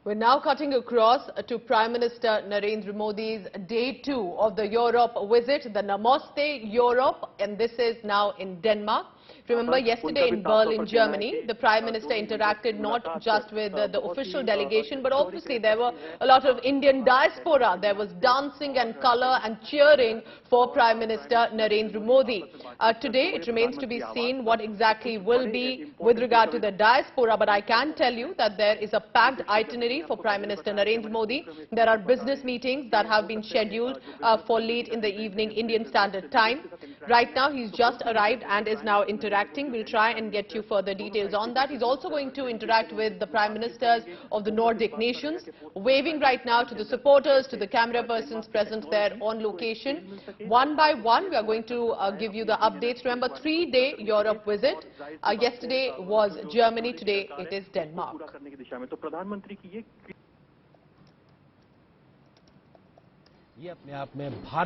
We're now cutting across to Prime Minister Narendra Modi's day 2 of the Europe visit, the Namaste Europe, and this is now in Denmark. Remember, yesterday in Berlin, Germany, the Prime Minister interacted not just with the official delegation, but obviously there were a lot of Indian diaspora. There was dancing and colour and cheering for Prime Minister Narendra Modi. Today, it remains to be seen what exactly will be with regard to the diaspora, but I can tell you that there is a packed itinerary for Prime Minister Narendra Modi. There are business meetings that have been scheduled for late in the evening Indian Standard Time. Right now, he's just arrived and is now interacting. We'll try and get you further details on that. He's also going to interact with the Prime Ministers of the Nordic nations, waving right now to the supporters, to the camera persons present there on location. One by one, we are going to give you the updates. Remember, 3-day Europe visit. Yesterday was Germany, today it is Denmark.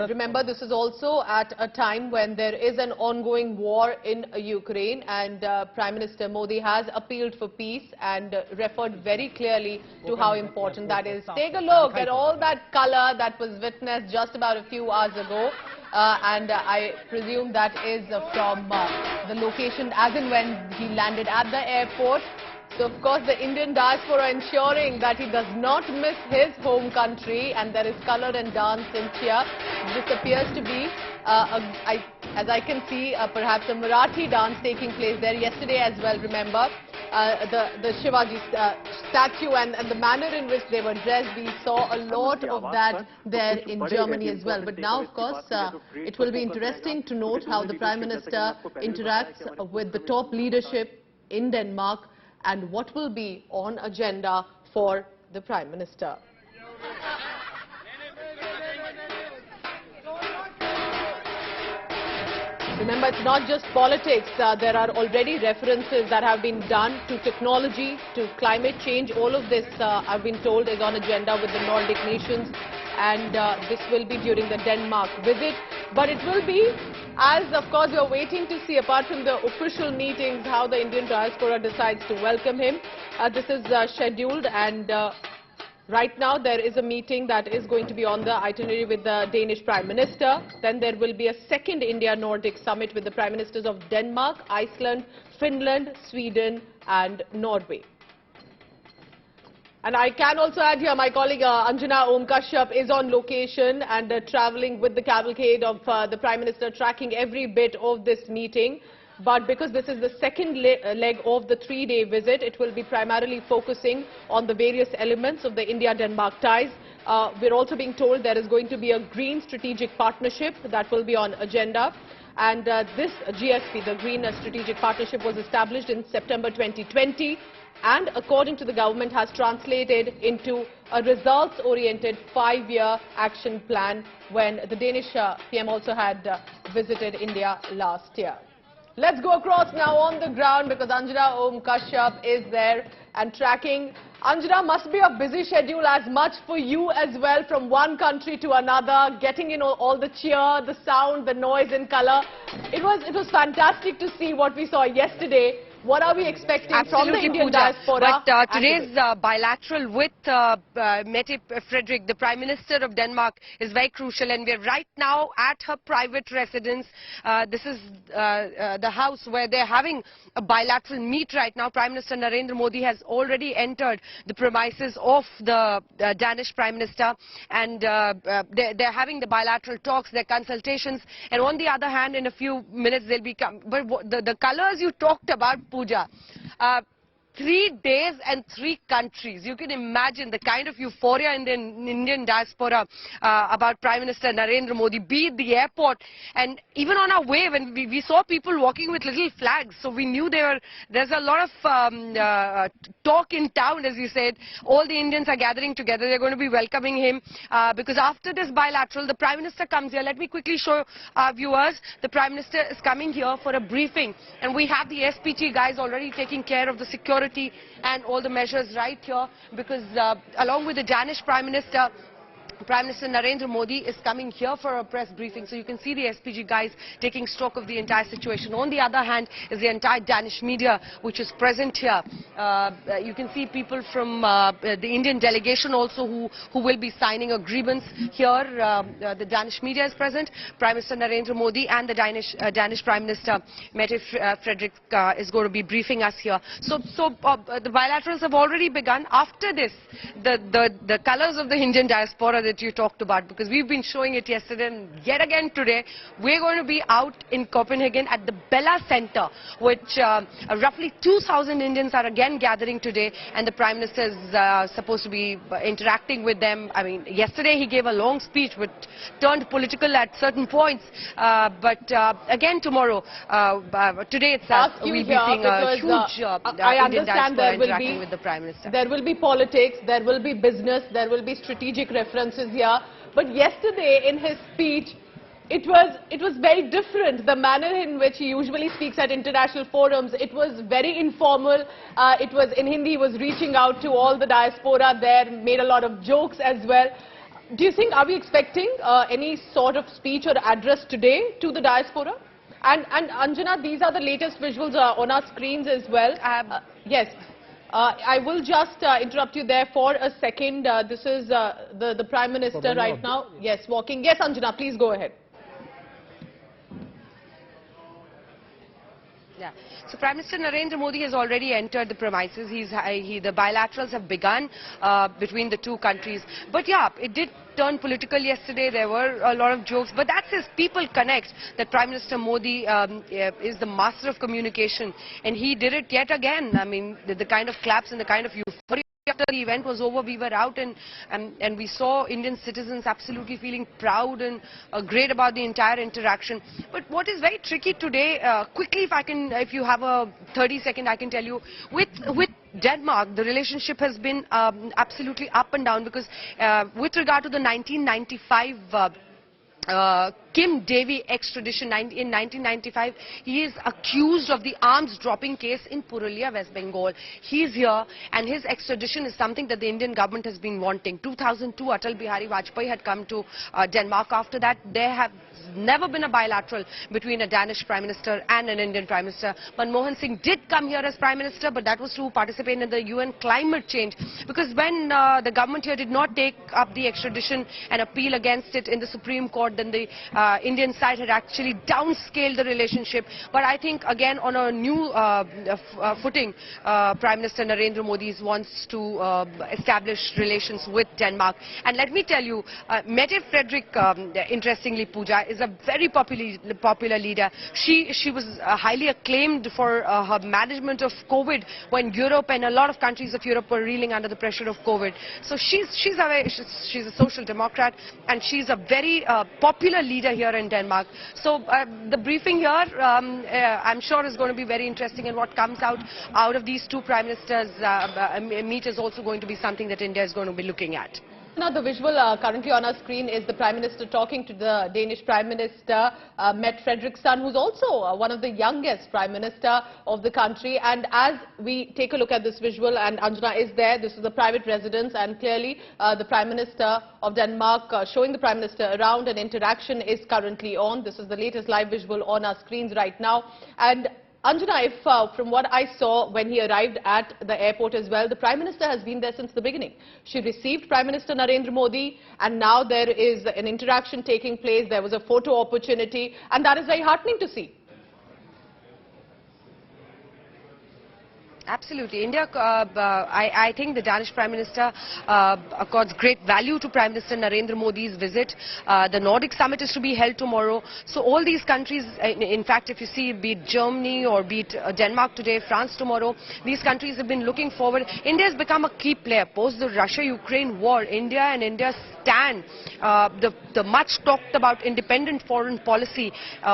Remember, this is also at a time when there is an ongoing war in Ukraine, and Prime Minister Modi has appealed for peace and referred very clearly to how important that is. Take a look at all that colour that was witnessed just about a few hours ago. And I presume that is from the location as in when he landed at the airport. So, of course, the Indian diaspora ensuring that he does not miss his home country, and there is colour and dance and cheer. This appears to be, as I can see, perhaps a Marathi dance taking place there yesterday as well. Remember, the Shivaji statue and the manner in which they were dressed, we saw a lot of that there in Germany as well. But now, of course, it will be interesting to note how the Prime Minister interacts with the top leadership in Denmark, and what will be on agenda for the Prime Minister. Remember, it's not just politics. There are already references that have been done to technology, to climate change. All of this, I've been told, is on agenda with the Nordic nations, and this will be during the Denmark visit. But it will be, as of course you're waiting to see, apart from the official meetings, how the Indian diaspora decides to welcome him. This is scheduled, and right now there is a meeting that is going to be on the itinerary with the Danish Prime Minister. Then there will be a Second India-Nordic Summit with the Prime Ministers of Denmark, Iceland, Finland, Sweden and Norway. And I can also add here, my colleague Anjana Kashyap is on location and travelling with the cavalcade of the Prime Minister, tracking every bit of this meeting. But because this is the second leg of the 3-day visit, it will be primarily focusing on the various elements of the India-Denmark ties. We're also being told there is going to be a green strategic partnership that will be on agenda. And this GSP, the Green Strategic Partnership, was established in September 2020. And according to the government, has translated into a results-oriented 5-year action plan when the Danish PM also had visited India last year. Let's go across now on the ground because Anjana Kashyap is there and tracking. Anjana, must be a busy schedule as much for you as well, from one country to another, getting in all the cheer, the sound, the noise and colour. It was fantastic to see what we saw yesterday. What are we expecting from the Indian diaspora? But today's bilateral with Mette, Frederiksen, the Prime Minister of Denmark, is very crucial, and we're right now at her private residence. This is the house where they're having a bilateral meet right now. Prime Minister Narendra Modi has already entered the premises of the Danish Prime Minister, and they're having the bilateral talks, their consultations, and on the other hand, in a few minutes they'll be but the colours you talked about, Pooja, 3 days and 3 countries. You can imagine the kind of euphoria in the Indian diaspora about Prime Minister Narendra Modi, be it the airport, and even on our way when we saw people walking with little flags. So we knew there's a lot of talk in town, as you said. All the Indians are gathering together. They're going to be welcoming him because after this bilateral, the Prime Minister comes here. Let me quickly show our viewers. The Prime Minister is coming here for a briefing, and we have the SPG guys already taking care of the security and all the measures right here, because along with the Danish Prime Minister, Prime Minister Narendra Modi is coming here for a press briefing. So you can see the SPG guys taking stock of the entire situation. On the other hand is the entire Danish media which is present here. You can see people from the Indian delegation also who will be signing a grievance here. The Danish media is present. Prime Minister Narendra Modi and the Danish Prime Minister Mette Frederiksen is going to be briefing us here. So the bilaterals have already begun. After this, the colours of the Indian diaspora that you talked about, because we've been showing it yesterday and yet again today, we're going to be out in Copenhagen at the Bella Center, which roughly 2,000 Indians are again gathering today, and the Prime Minister is supposed to be interacting with them. I mean, yesterday he gave a long speech which turned political at certain points, but again tomorrow, today itself, we'll be seeing a huge Indian diaspora interacting with the Prime Minister. There will be politics, there will be business, there will be strategic references here. But yesterday in his speech, it was very different. The manner in which he usually speaks at international forums, it was very informal. It was in Hindi, he was reaching out to all the diaspora there, made a lot of jokes as well. Do you think, are we expecting any sort of speech or address today to the diaspora? And Anjana, these are the latest visuals on our screens as well. Yes. I will just interrupt you there for a second. This is the Prime Minister right now. Yes, walking. Yes, Anjana, please go ahead. Yeah. So Prime Minister Narendra Modi has already entered the premises. The bilaterals have begun between the two countries. But yeah, it did turn political yesterday. There were a lot of jokes. But that's his people connect, that Prime Minister Modi is the master of communication. And he did it yet again. I mean, the kind of claps and the kind of euphoria. After the event was over, we were out and we saw Indian citizens absolutely feeling proud and great about the entire interaction. But what is very tricky today, quickly if you have a 30-second, I can tell you, with Denmark, the relationship has been absolutely up and down, because with regard to the 1995 Kim Devi extradition in 1995, he is accused of the arms dropping case in Purulia, West Bengal. He is here, and his extradition is something that the Indian government has been wanting. 2002, Atal Bihari Vajpayee had come to Denmark. After that, there have never been a bilateral between a Danish Prime Minister and an Indian Prime Minister. Manmohan Singh did come here as Prime Minister, but that was to participate in the UN climate change, because when the government here did not take up the extradition and appeal against it in the Supreme Court, then the Indian side had actually downscaled the relationship. But I think again on a new footing, Prime Minister Narendra Modi wants to establish relations with Denmark. And let me tell you, Mette Frederiksen, interestingly, Pooja, is a very popular leader. She was highly acclaimed for her management of COVID when Europe and a lot of countries of Europe were reeling under the pressure of COVID. So she's a social democrat, and she's a very popular leader here in Denmark. So the briefing here, I'm sure, is going to be very interesting, and what comes out of these two Prime Ministers meet is also going to be something that India is going to be looking at. Now, the visual currently on our screen is the Prime Minister talking to the Danish Prime Minister, Mette Frederiksen, who's also one of the youngest Prime Minister of the country. And as we take a look at this visual, and Anjana is there, this is a private residence, and clearly the Prime Minister of Denmark showing the Prime Minister around, and interaction is currently on. This is the latest live visual on our screens right now. And Anjana, if from what I saw when he arrived at the airport as well, the Prime Minister has been there since the beginning. She received Prime Minister Narendra Modi, and now there is an interaction taking place. There was a photo opportunity, and that is very heartening to see. Absolutely. India, I think the Danish Prime Minister accords great value to Prime Minister Narendra Modi's visit. The Nordic Summit is to be held tomorrow. So all these countries, in fact, if you see, be it Germany or be it Denmark today, France tomorrow, these countries have been looking forward. India has become a key player. Post the Russia-Ukraine war, India and India's stand, the much talked about independent foreign policy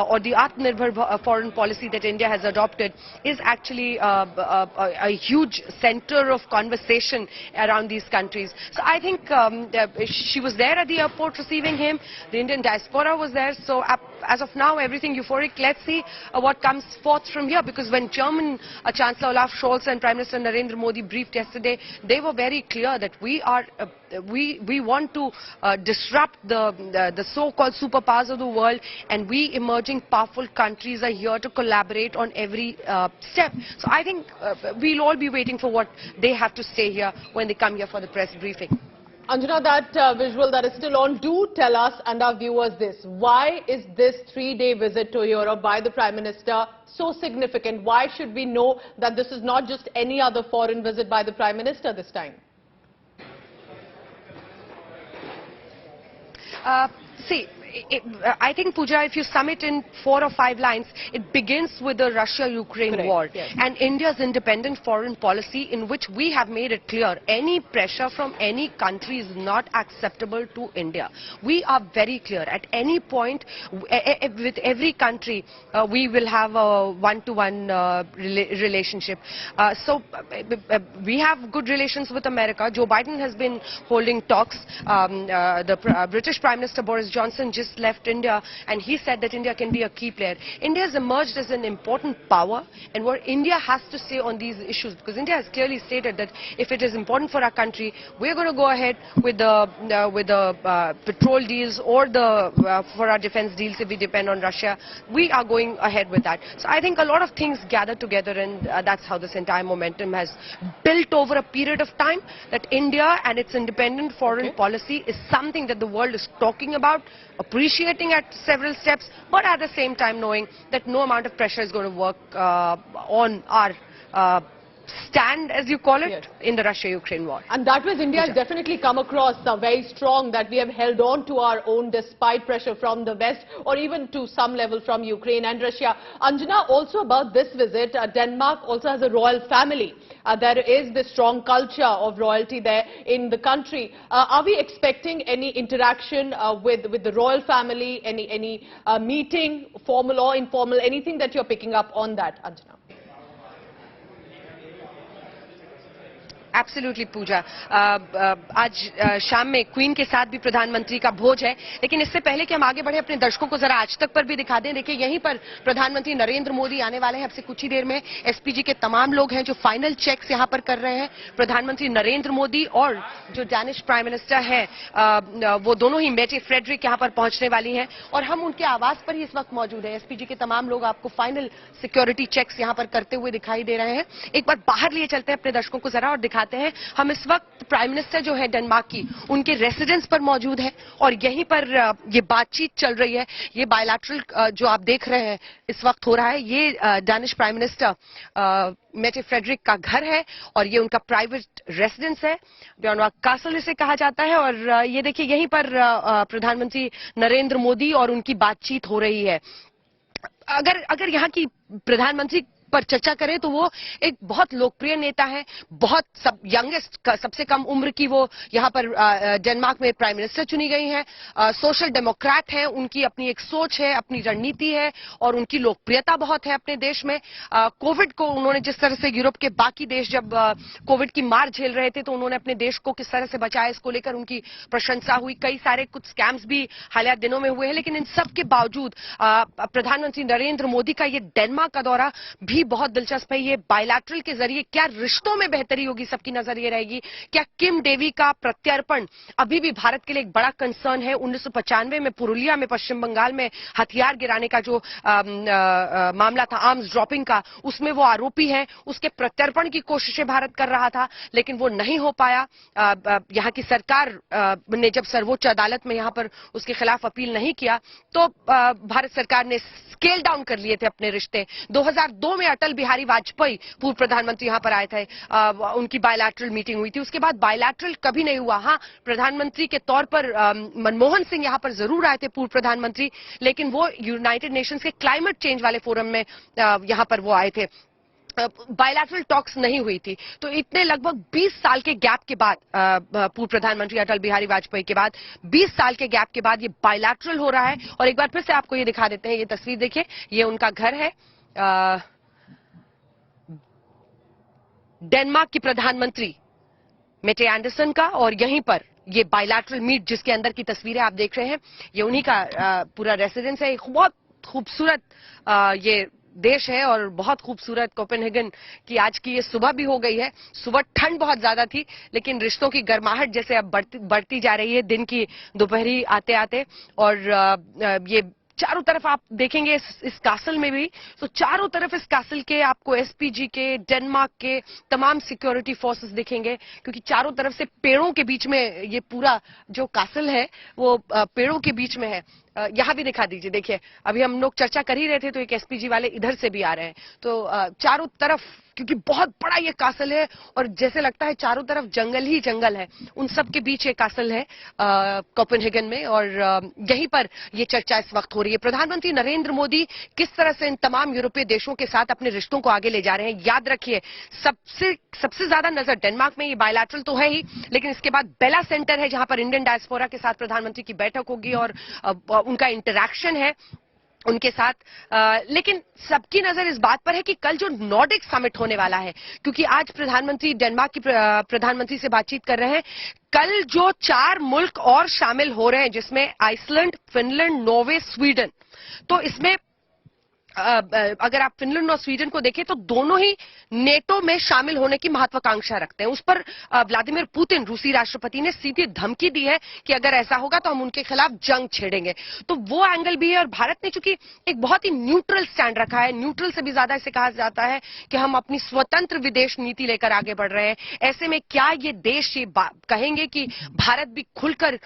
or the Atmanirbhar foreign policy that India has adopted is actually a huge center of conversation around these countries. So I think she was there at the airport receiving him. The Indian diaspora was there. So as of now, everything euphoric. Let's see what comes forth from here, because when German Chancellor Olaf Scholz and Prime Minister Narendra Modi briefed yesterday, they were very clear that we want to disrupt the so-called superpowers of the world, and we emerging powerful countries are here to collaborate on every step. So I think we'll all be waiting for what they have to say here when they come here for the press briefing. Anjana, that visual that is still on, do tell us and our viewers this. Why is this 3-day visit to Europe by the Prime Minister so significant? Why should we know that this is not just any other foreign visit by the Prime Minister this time? See, I think, Pooja, if you sum it in 4 or 5 lines, it begins with the Russia-Ukraine war, yes, and India's independent foreign policy, in which we have made it clear any pressure from any country is not acceptable to India. We are very clear. At any point, with every country, we will have a one-to-one relationship. So we have good relations with America. Joe Biden has been holding talks. The British Prime Minister Boris Johnson just left India, and he said that India can be a key player. India has emerged as an important power, and what India has to say on these issues, because India has clearly stated that if it is important for our country, we're going to go ahead with the petrol deals or for our defense deals. If we depend on Russia, we are going ahead with that. So I think a lot of things gather together, and that's how this entire momentum has built over a period of time, that India and its independent foreign policy is something that the world is talking about, appreciating at several steps, but at the same time knowing that no amount of pressure is going to work on our stand, as you call it, in the Russia-Ukraine war. And that was India has definitely come across very strong, that we have held on to our own despite pressure from the West, or even to some level from Ukraine and Russia. Anjana, also about this visit, Denmark also has a royal family. There is this strong culture of royalty there in the country. Are we expecting any interaction with the royal family, any meeting, formal or informal, anything that you're picking up on that, Anjana? Absolutely Pooja, आज शाम में queen के साथ भी प्रधानमंत्री का भोज है, लेकिन इससे पहले कि हम आगे बढ़े अपने दर्शकों को जरा आज तक पर भी दिखा दें। देखिए, यहीं पर प्रधानमंत्री नरेंद्र मोदी आने वाले हैं अब से कुछ ही देर में। एसपीजी के तमाम लोग हैं जो फाइनल चेक्स यहां पर कर रहे हैं। प्रधानमंत्री नरेंद्र मोदी और जो डैनिश प्राइम मिनिस्टर हैं, वो दोनों ही मेटे फ्रेडरिक यहां पर पहुंचने वाली हैं, और हम उनके आवास पर ही इस वक्त मौजूद है। एसपीजी के तमाम लोग आपको फाइनल सिक्योरिटी चेक्स यहां पर करते हुए दिखाई दे रहे हैं। एक बार बाहर लिए चलते हैं अपने दर्शकों को जरा और दिखाते हैं। हम इस वक्त प्राइम मिनिस्टर जो है डेनमार्क की, उनके रेसिडेंस पर मौजूद है, और यहीं पर ये बातचीत चल रही है। ये बायलैटरल जो आप देख रहे हैं इस वक्त हो रहा है, ये डैनिश प्राइम मिनिस्टर मेटे फ्रेडरिक का घर है, और ये उनका प्राइवेट रेसिडेंस है, ब्योनवा कासल इसे कहा जाता है। और ये देखिए, यहीं पर प्रधानमंत्री नरेंद्र मोदी और उनकी बातचीत हो रही है। अगर यहाँ की प्रधानमंत्री पर चर्चा करें तो वो एक बहुत लोकप्रिय नेता है, बहुत यंगेस्ट, सबसे कम उम्र की वो यहाँ पर डेनमार्क में प्राइम मिनिस्टर चुनी गई हैं। सोशल डेमोक्रेट हैं, उनकी अपनी एक सोच है, अपनी रणनीति है, और उनकी लोकप्रियता बहुत है अपने देश में। कोविड को उन्होंने जिस तरह से, यूरोप के बाकी देश जब कोविड की मार झेल रहे थे, तो उन्होंने अपने देश को किस तरह से बचाया, इसको लेकर उनकी प्रशंसा हुई। कई सारे कुछ स्कैम्स भी हालिया दिनों में हुए हैं, लेकिन इन सब के बावजूद प्रधानमंत्री नरेंद्र मोदी का ये डेनमार्क का दौरा भी बहुत दिलचस्प है। ये बायलैटरल के जरिए क्या रिश्तों में बेहतरी होगी, सबकी नजर ये रहेगी। क्या किम डेवी का प्रत्यर्पण अभी भी भारत के लिए एक बड़ा कंसर्न है? 1995 में पुरुलिया में, पश्चिम बंगाल में हथियार गिराने का जो मामला था, आर्म्स ड्रॉपिंग का, उसमें वो आरोपी है। उसके प्रत्यर्पण की कोशिशें भारत कर रहा था, लेकिन वो नहीं हो पाया। यहाँ की सरकार ने जब सर्वोच्च अदालत में यहाँ पर उसके खिलाफ अपील नहीं किया, तो भारत सरकार ने स्केल डाउन कर लिए थे अपने रिश्ते। 2002 में अटल बिहारी वाजपेयी पूर्व प्रधानमंत्री यहां पर आए थे, उनकी बायलैटरल मीटिंग हुई थी। उसके बाद बायलैटरल कभी नहीं हुआ। हां, प्रधानमंत्री के तौर पर मनमोहन सिंह यहां पर जरूर आए थे, पूर्व प्रधानमंत्री, लेकिन वो यूनाइटेड नेशंस के क्लाइमेट चेंज वाले फोरम में यहां पर वो आए थे। बायलैटरल टॉक्स नहीं हुई थी। तो इतने लगभग 20 साल के गैप के बाद, पूर्व प्रधानमंत्री अटल बिहारी वाजपेयी के बाद 20 साल के गैप के बाद ये बायलैटरल हो रहा है। और एक बार फिर से आपको ये दिखा देते हैं, ये तस्वीर देखिए, ये उनका घर है, डेनमार्क की प्रधानमंत्री मेटे एंडरसन का, और यहीं पर ये बायलैटरल मीट जिसके अंदर की तस्वीरें आप देख रहे हैं, ये उन्हीं का पूरा रेसिडेंस है। एक बहुत खूबसूरत ये देश है और बहुत खूबसूरत कोपेनहेगन की आज की ये सुबह भी हो गई है। सुबह ठंड बहुत ज्यादा थी, लेकिन रिश्तों की गर्माहट जैसे अब बढ़ती जा रही है दिन की दोपहरी आते आते। और ये चारों तरफ आप देखेंगे इस कासल में भी, तो चारों तरफ इस कासल के आपको एसपीजी के, डेनमार्क के तमाम सिक्योरिटी फोर्सेस दिखेंगे, क्योंकि चारों तरफ से पेड़ों के बीच में ये पूरा जो कासल है वो पेड़ों के बीच में है। यहां भी दिखा दीजिए, देखिए अभी हम लोग चर्चा कर ही रहे थे तो एक एसपीजी वाले इधर से भी आ रहे हैं। तो चारों तरफ, क्योंकि बहुत बड़ा ये कासल है और जैसे लगता है चारों तरफ जंगल ही जंगल है, उन सब के बीच ये कासल है कोपेनहेगन में। और यहीं पर ये चर्चा इस वक्त हो रही है। प्रधानमंत्री नरेंद्र मोदी किस तरह से इन तमाम यूरोपीय देशों के साथ अपने रिश्तों को आगे ले जा रहे हैं। याद रखिए, सबसे ज्यादा नजर डेनमार्क में, ये बायलैटरल तो है ही, लेकिन इसके बाद बेला सेंटर है जहां पर इंडियन डायस्पोरा के साथ प्रधानमंत्री की बैठक होगी और उनका इंटरैक्शन है उनके साथ। लेकिन सबकी नजर इस बात पर है कि कल जो नॉर्डिक समिट होने वाला है, क्योंकि आज प्रधानमंत्री डेनमार्क की प्रधानमंत्री से बातचीत कर रहे हैं, कल जो 4 मुल्क और शामिल हो रहे हैं जिसमें आइसलैंड, फिनलैंड, नॉर्वे, स्वीडन, तो इसमें अगर आप फिनलैंड और स्वीडन को देखें तो दोनों ही नेटो में शामिल होने की महत्वाकांक्षा रखते हैं। उस पर व्लादिमीर पुतिन रूसी राष्ट्रपति ने सीधी धमकी दी है कि अगर ऐसा होगा तो हम उनके खिलाफ जंग छेड़ेंगे। तो वो एंगल भी है और भारत ने चूंकि एक बहुत ही न्यूट्रल स्टैंड रखा है, न्यूट्रल से भी ज्यादा इसे कहा जाता है कि हम अपनी स्वतंत्र विदेश नीति लेकर आगे बढ़ रहे हैं। ऐसे में क्या ये देश ये कहेंगे कि भारत भी खुलकर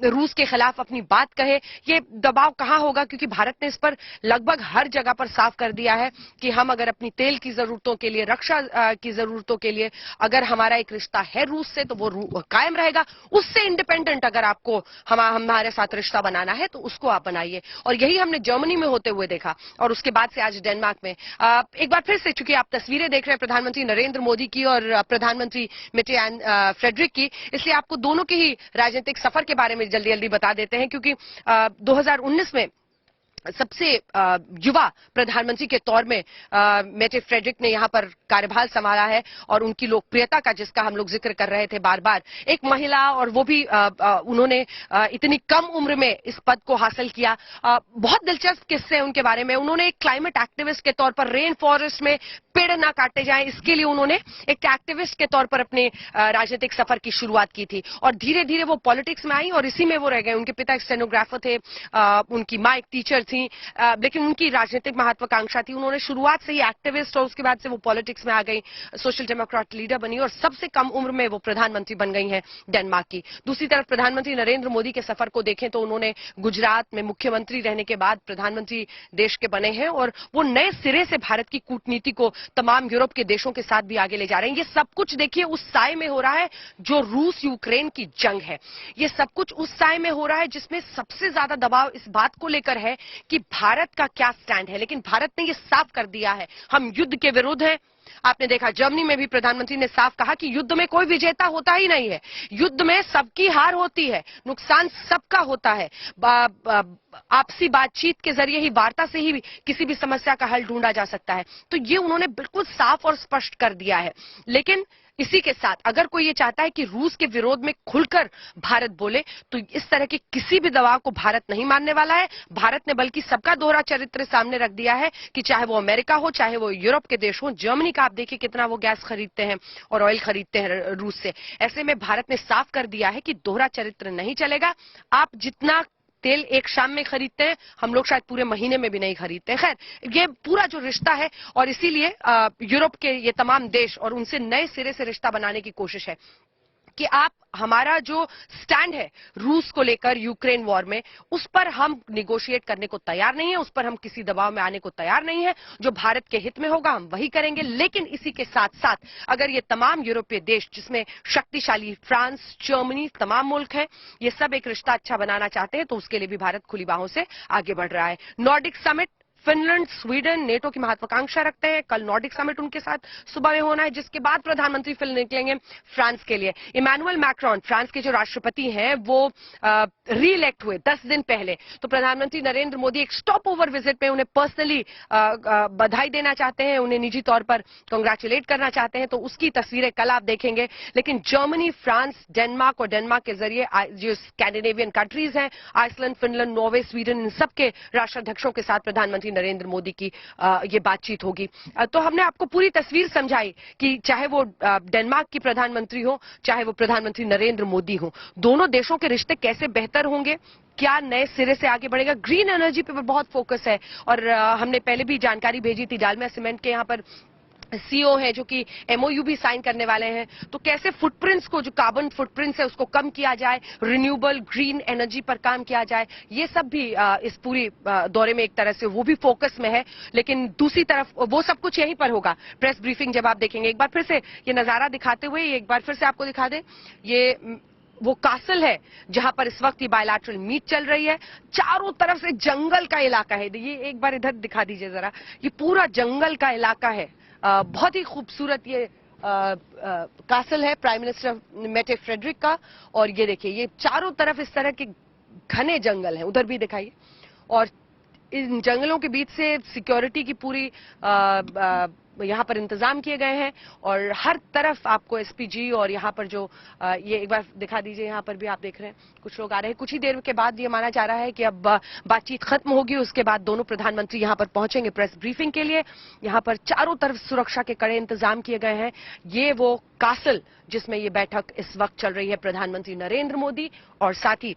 रूस के खिलाफ अपनी बात कहे? ये दबाव कहां होगा, क्योंकि भारत ने इस पर लगभग हर जगह पर साफ कर दिया है कि हम अगर अपनी तेल की जरूरतों के लिए, रक्षा की जरूरतों के लिए अगर हमारा एक रिश्ता है रूस से तो वो कायम रहेगा। उससे इंडिपेंडेंट अगर आपको हमारे साथ रिश्ता बनाना है तो उसको आप बनाइए। और यही हमने जर्मनी में होते हुए देखा और उसके बाद से आज डेनमार्क में। एक बार फिर से, चूंकि आप तस्वीरें देख रहे हैं प्रधानमंत्री नरेंद्र मोदी की और प्रधानमंत्री मेटे फ्रेडरिक की, इसलिए आपको दोनों के ही राजनीतिक सफर के बारे में जल्दी जल्दी बता देते हैं, क्योंकि 2019 में सबसे युवा प्रधानमंत्री के तौर में मेटे फ्रेडरिक ने यहां पर कार्यभार संभाला है और उनकी लोकप्रियता का जिसका हम लोग जिक्र कर रहे थे बार बार, एक महिला, और वो भी उन्होंने इतनी कम उम्र में इस पद को हासिल किया। बहुत दिलचस्प किस्से हैं उनके बारे में। उन्होंने एक क्लाइमेट एक्टिविस्ट के तौर पर रेन फॉरेस्ट में पेड़ ना काटे जाएं, इसके लिए उन्होंने एक एक्टिविस्ट के तौर पर अपने राजनीतिक सफर की शुरुआत की थी और धीरे धीरे वो पॉलिटिक्स में आई और इसी में वो रह गए। उनके पिता एक स्टेनोग्राफर थे, उनकी मां एक टीचर थी, लेकिन उनकी राजनीतिक महत्वाकांक्षा थी। उन्होंने शुरुआत से ही एक्टिविस्ट और उसके बाद से वो पॉलिटिक्स में आ गई, सोशल डेमोक्रेट लीडर बनी और सबसे कम उम्र में वो प्रधानमंत्री बन गई हैं डेनमार्क की। दूसरी तरफ प्रधानमंत्री नरेंद्र मोदी के सफर को देखें तो उन्होंने गुजरात में मुख्यमंत्री रहने के बाद प्रधानमंत्री देश के बने हैं और वो नए सिरे से भारत की कूटनीति को तमाम यूरोप के देशों के साथ भी आगे ले जा रहे हैं। ये सब कुछ देखिए उस साए में हो रहा है जो रूस यूक्रेन की जंग है। ये सब कुछ उस साए में हो रहा है जिसमें सबसे ज्यादा दबाव इस बात को लेकर है कि भारत का क्या स्टैंड है। लेकिन भारत ने ये साफ कर दिया है, हम युद्ध के विरुद्ध हैं। आपने देखा जर्मनी में भी प्रधानमंत्री ने साफ कहा कि युद्ध में कोई विजेता होता ही नहीं है, युद्ध में सबकी हार होती है, नुकसान सबका होता है। आपसी बातचीत के जरिए ही, वार्ता से ही किसी भी समस्या का हल ढूंढा जा सकता है। तो ये उन्होंने बिल्कुल साफ और स्पष्ट कर दिया है। लेकिन इसी के साथ अगर कोई ये चाहता है कि रूस के विरोध में खुलकर भारत बोले तो इस तरह के किसी भी दबाव को भारत नहीं मानने वाला है। भारत ने बल्कि सबका दोहरा चरित्र सामने रख दिया है कि चाहे वो अमेरिका हो, चाहे वो यूरोप के देश हो। जर्मनी का आप देखिए कितना वो गैस खरीदते हैं और ऑयल खरीदते हैं रूस से। ऐसे में भारत ने साफ कर दिया है कि दोहरा चरित्र नहीं चलेगा। आप जितना तेल एक शाम में खरीदते हैं, हम लोग शायद पूरे महीने में भी नहीं खरीदते। खैर, ये पूरा जो रिश्ता है और इसीलिए यूरोप के ये तमाम देश और उनसे नए सिरे से रिश्ता बनाने की कोशिश है कि आप हमारा जो स्टैंड है रूस को लेकर यूक्रेन वॉर में, उस पर हम निगोशिएट करने को तैयार नहीं है, उस पर हम किसी दबाव में आने को तैयार नहीं है। जो भारत के हित में होगा हम वही करेंगे। लेकिन इसी के साथ साथ अगर ये तमाम यूरोपीय देश, जिसमें शक्तिशाली फ्रांस, जर्मनी, तमाम मुल्क हैं, ये सब एक रिश्ता अच्छा बनाना चाहते हैं तो उसके लिए भी भारत खुली बाहों से आगे बढ़ रहा है। Nordic summit Finland, Sweden NATO की महत्वाकांक्षा रखते हैं। कल नॉर्डिक समिट उनके साथ सुबह में होना है, जिसके बाद प्रधानमंत्री फिर निकलेंगे फ्रांस के लिए। इमैनुअल मैक्रोन, फ्रांस के जो राष्ट्रपति हैं, वो री-इलेक्ट हुए 10 दिन पहले, तो प्रधानमंत्री नरेंद्र मोदी एक स्टॉप ओवर विजिट में उन्हें पर्सनली बधाई देना चाहते हैं, उन्हें निजी तौर पर कांग्रेचुलेट करना चाहते हैं, तो उसकी तस्वीरें कल आप देखेंगे। लेकिन जर्मनी, फ्रांस, डेनमार्क और डेनमार्क के जरिए जो स्कैंडिनेवियन कंट्रीज हैं, आइसलैंड, फिनलैंड, नॉर्वे, स्वीडन, इन सबके राष्ट्राध्यक्षों के साथ प्रधानमंत्री नरेंद्र मोदी की ये बातचीत होगी। तो हमने आपको पूरी तस्वीर समझाई कि चाहे वो डेनमार्क की प्रधानमंत्री हो, चाहे वो प्रधानमंत्री नरेंद्र मोदी हो, दोनों देशों के रिश्ते कैसे बेहतर होंगे, क्या नए सिरे से आगे बढ़ेगा। ग्रीन एनर्जी पे बहुत फोकस है, और हमने पहले भी जानकारी भेजी थी, डालमिया सीमेंट के यहाँ पर सीईओ है जो कि एमओयू भी साइन करने वाले हैं, तो कैसे फुटप्रिंट्स को, जो कार्बन फुटप्रिंट्स है, उसको कम किया जाए, रिन्यूएबल ग्रीन एनर्जी पर काम किया जाए, ये सब भी इस पूरी दौरे में एक तरह से वो भी फोकस में है। लेकिन दूसरी तरफ वो सब कुछ यहीं पर होगा। प्रेस ब्रीफिंग जब आप देखेंगे, एक बार फिर से ये नजारा दिखाते हुए एक बार फिर से आपको दिखा दें, ये वो कासल है जहां पर इस वक्त ये बायलैटरल मीट चल रही है। चारों तरफ से जंगल का इलाका है, ये एक बार इधर दिखा दीजिए जरा, ये पूरा जंगल का इलाका है। बहुत ही खूबसूरत ये कासल है प्राइम मिनिस्टर मेटे फ्रेडरिक का, और ये देखिए ये चारों तरफ इस तरह के घने जंगल हैं, उधर भी दिखाइए, और इन जंगलों के बीच से सिक्योरिटी की पूरी यहाँ पर इंतजाम किए गए हैं, और हर तरफ आपको एसपीजी, और यहाँ पर जो ये एक बार दिखा दीजिए, यहाँ पर भी आप देख रहे हैं कुछ लोग आ रहे हैं। कुछ ही देर के बाद ये माना जा रहा है कि अब बातचीत खत्म होगी, उसके बाद दोनों प्रधानमंत्री यहाँ पर पहुंचेंगे प्रेस ब्रीफिंग के लिए। यहाँ पर चारों तरफ सुरक्षा के कड़े इंतजाम किए गए हैं। ये वो कासल जिसमें ये बैठक इस वक्त चल रही है, प्रधानमंत्री नरेंद्र मोदी और साथ ही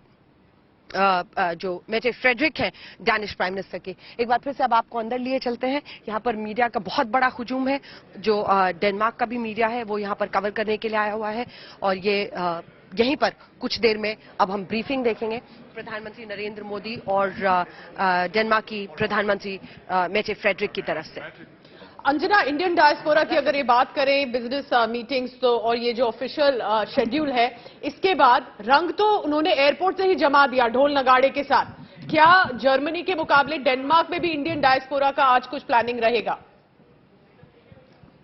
जो मेटे फ्रेडरिक हैं, डैनिश प्राइम मिनिस्टर की। एक बार फिर से अब आपको अंदर लिए चलते हैं। यहाँ पर मीडिया का बहुत बड़ा हुजूम है, जो डेनमार्क का भी मीडिया है वो यहाँ पर कवर करने के लिए आया हुआ है, और ये यहीं पर कुछ देर में अब हम ब्रीफिंग देखेंगे प्रधानमंत्री नरेंद्र मोदी और डेनमार्क की प्रधानमंत्री मेटे फ्रेडरिक की तरफ से। अंजना, इंडियन डायस्पोरा की अगर ये बात करें, बिजनेस मीटिंग्स तो, और ये जो ऑफिशियल शेड्यूल है, इसके बाद रंग तो उन्होंने एयरपोर्ट से ही जमा दिया ढोल नगाड़े के साथ। क्या जर्मनी के मुकाबले डेनमार्क में भी इंडियन डायस्पोरा का आज कुछ प्लानिंग रहेगा?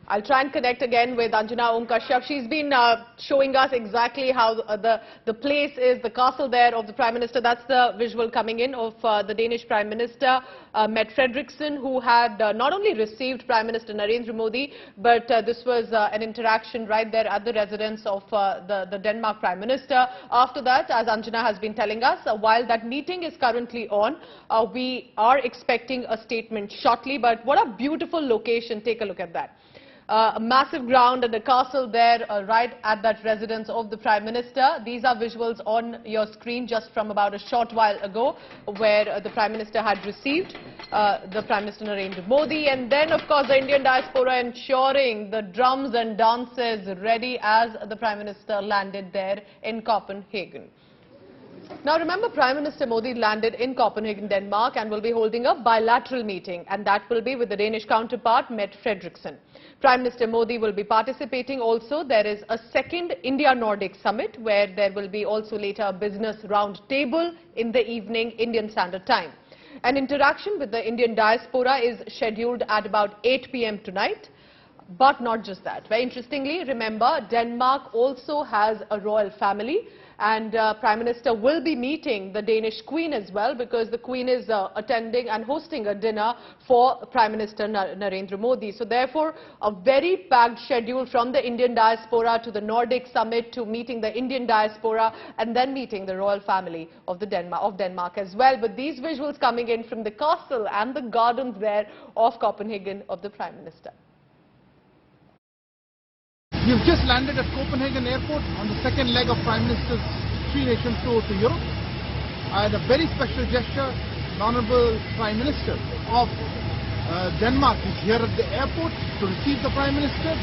I'll try and connect again with Anjana Kashyap. She's been showing us exactly how the place is, the castle there of the Prime Minister. That's the visual coming in of the Danish Prime Minister, Mette Frederiksen, who had not only received Prime Minister Narendra Modi, but this was an interaction right there at the residence of the Denmark Prime Minister. After that, as Anjana has been telling us, while that meeting is currently on, we are expecting a statement shortly. But what a beautiful location. Take a look at that. A massive ground and a castle there right at that residence of the Prime Minister. These are visuals on your screen just from about a short while ago, where the Prime Minister had received the Prime Minister Narendra Modi, and then of course the Indian diaspora ensuring the drums and dances ready as the Prime Minister landed there in Copenhagen. Now remember, Prime Minister Modi landed in Copenhagen, Denmark, and will be holding a bilateral meeting, and that will be with the Danish counterpart Mette Frederiksen. Prime Minister Modi will be participating also. There is a Second India-Nordic Summit, where there will be also later a business round table in the evening Indian Standard Time. An interaction with the Indian diaspora is scheduled at about 8 p.m. tonight. But not just that. Very interestingly, remember, Denmark also has a royal family, and Prime Minister will be meeting the Danish Queen as well, because the Queen is attending and hosting a dinner for Prime Minister Narendra Modi. So therefore, a very packed schedule from the Indian diaspora to the Nordic Summit, to meeting the Indian diaspora, and then meeting the royal family of Denmark as well. But these visuals coming in from the castle and the gardens there of Copenhagen of the Prime Minister. We've just landed at Copenhagen Airport on the second leg of Prime Minister's three-nation tour to Europe. And a very special gesture, the Honourable Prime Minister of Denmark is here at the airport to receive the Prime Minister.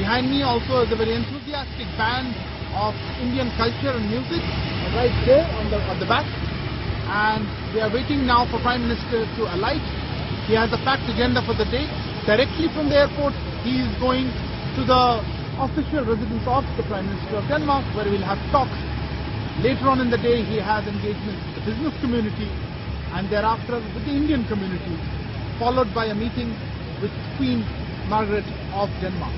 Behind me also is a very enthusiastic band of Indian culture and music right there on the back. And they are waiting now for Prime Minister to alight. He has a packed agenda for the day. Directly from the airport, he is going to the official residence of the Prime Minister of Denmark, where we will have talks. Later on in the day, he has engagements with the business community, and thereafter with the Indian community. followed by a meeting with Queen Margaret of Denmark.